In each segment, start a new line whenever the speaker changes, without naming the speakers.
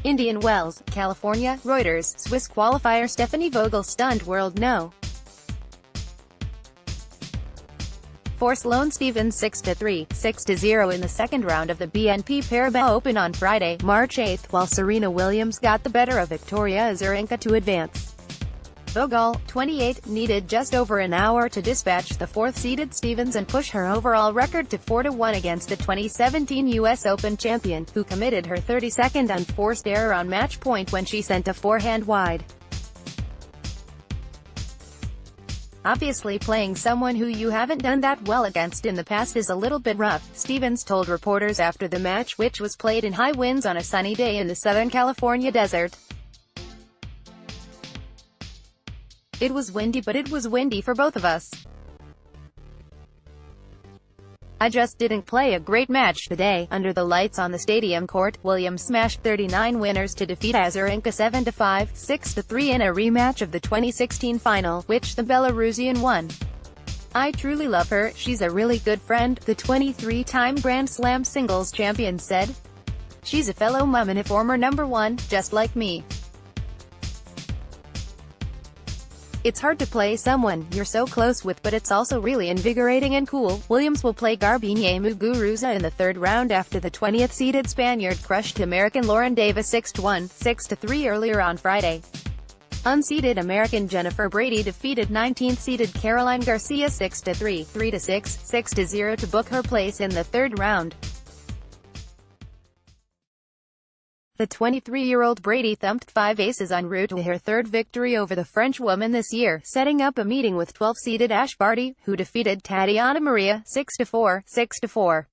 Indian Wells, California, Reuters. Swiss qualifier Stefanie Vogele stunned world no. For Sloane Stephens 6-3, 6-0 in the second round of the BNP Paribas Open on Friday, March 8, while Serena Williams got the better of Victoria Azarenka to advance. Vogele, 28, needed just over an hour to dispatch the fourth-seeded Stephens and push her overall record to 4-1 against the 2017 U.S. Open champion, who committed her 32nd unforced error on match point when she sent a forehand wide. Obviously playing someone who you haven't done that well against in the past is a little bit rough, Stephens told reporters after the match, which was played in high winds on a sunny day in the Southern California desert. It was windy, but it was windy for both of us. I just didn't play a great match today. Under the lights on the stadium court, Williams smashed 39 winners to defeat Azarenka 7-5, 6-3 in a rematch of the 2016 final, which the Belarusian won. I truly love her, she's a really good friend, the 23-time Grand Slam singles champion said. She's a fellow mom and a former #1, just like me. It's hard to play someone you're so close with, but it's also really invigorating and cool. Williams will play Garbiñe Muguruza in the third round after the 20th-seeded Spaniard crushed American Lauren Davis 6-1, 6-3 earlier on Friday. Unseeded American Jennifer Brady defeated 19th-seeded Caroline Garcia 6-3, 3-6, 6-0 to book her place in the third round. The 23-year-old Brady thumped 5 aces en route to her third victory over the French woman this year, setting up a meeting with 12th-seeded Ash Barty, who defeated Tatiana Maria 6-4, 6-4.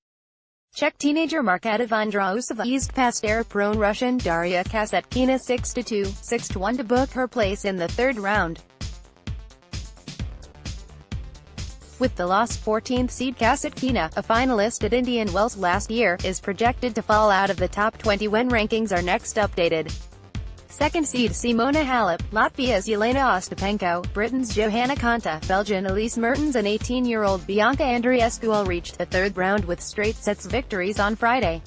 Czech teenager Markéta Vondrousova eased past error-prone Russian Daria Kasatkina 6-2, 6-1 to book her place in the third round. With the lost 14th seed Kasatkina, a finalist at Indian Wells last year, is projected to fall out of the top 20 when rankings are next updated. Second seed Simona Halep, Latvia's Jelena Ostapenko, Britain's Johanna Konta, Belgian Elise Mertens and 18-year-old Bianca Andreescu all reached the third round with straight sets victories on Friday.